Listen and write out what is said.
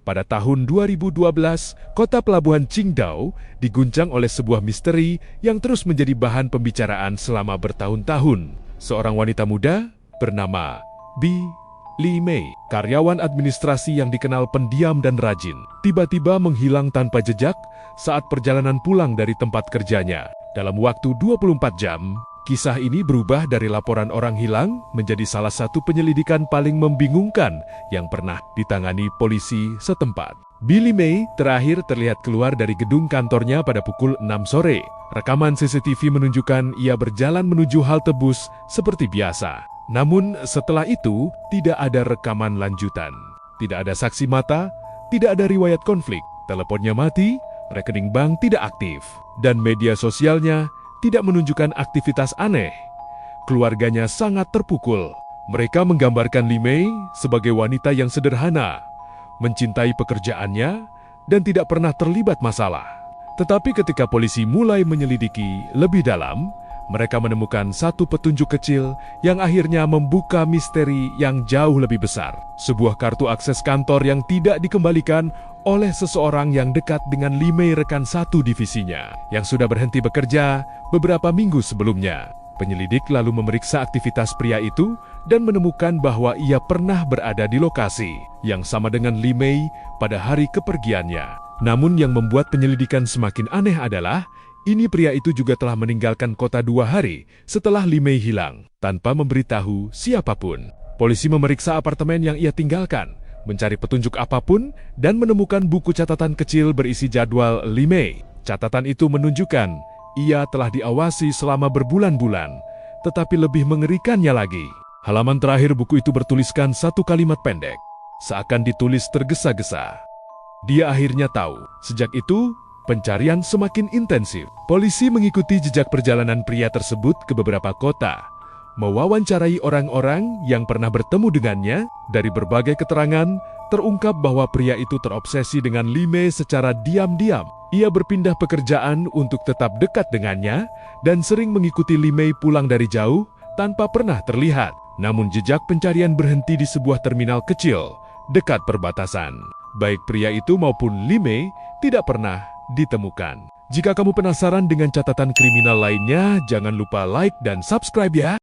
Pada tahun 2012, kota pelabuhan Qingdao diguncang oleh sebuah misteri yang terus menjadi bahan pembicaraan selama bertahun-tahun. Seorang wanita muda bernama Bi Li Mei, karyawan administrasi yang dikenal pendiam dan rajin, tiba-tiba menghilang tanpa jejak saat perjalanan pulang dari tempat kerjanya. Dalam waktu 24 jam, kisah ini berubah dari laporan orang hilang menjadi salah satu penyelidikan paling membingungkan yang pernah ditangani polisi setempat. Bi Li Mei terakhir terlihat keluar dari gedung kantornya pada pukul 6 sore. Rekaman CCTV menunjukkan ia berjalan menuju halte bus seperti biasa. Namun setelah itu, tidak ada rekaman lanjutan. Tidak ada saksi mata, tidak ada riwayat konflik, teleponnya mati, rekening bank tidak aktif, dan media sosialnya tidak menunjukkan aktivitas aneh. Keluarganya sangat terpukul. Mereka menggambarkan Li Mei sebagai wanita yang sederhana, mencintai pekerjaannya, dan tidak pernah terlibat masalah. Tetapi ketika polisi mulai menyelidiki lebih dalam, mereka menemukan satu petunjuk kecil yang akhirnya membuka misteri yang jauh lebih besar. Sebuah kartu akses kantor yang tidak dikembalikan oleh seseorang yang dekat dengan Li Mei, rekan satu divisinya, yang sudah berhenti bekerja beberapa minggu sebelumnya. Penyelidik lalu memeriksa aktivitas pria itu dan menemukan bahwa ia pernah berada di lokasi yang sama dengan Li Mei pada hari kepergiannya. Namun yang membuat penyelidikan semakin aneh adalah ini pria itu juga telah meninggalkan kota 2 hari setelah Li Mei hilang, tanpa memberitahu siapapun. Polisi memeriksa apartemen yang ia tinggalkan, mencari petunjuk apapun, dan menemukan buku catatan kecil berisi jadwal Li Mei. Catatan itu menunjukkan ia telah diawasi selama berbulan-bulan, tetapi lebih mengerikannya lagi, halaman terakhir buku itu bertuliskan satu kalimat pendek, seakan ditulis tergesa-gesa. Dia akhirnya tahu. Sejak itu, pencarian semakin intensif. Polisi mengikuti jejak perjalanan pria tersebut ke beberapa kota, mewawancarai orang-orang yang pernah bertemu dengannya. Dari berbagai keterangan, terungkap bahwa pria itu terobsesi dengan Li Mei secara diam-diam. Ia berpindah pekerjaan untuk tetap dekat dengannya dan sering mengikuti Li Mei pulang dari jauh tanpa pernah terlihat. Namun jejak pencarian berhenti di sebuah terminal kecil dekat perbatasan. Baik pria itu maupun Li Mei tidak pernah ditemukan. Jika kamu penasaran dengan catatan kriminal lainnya, jangan lupa like dan subscribe ya.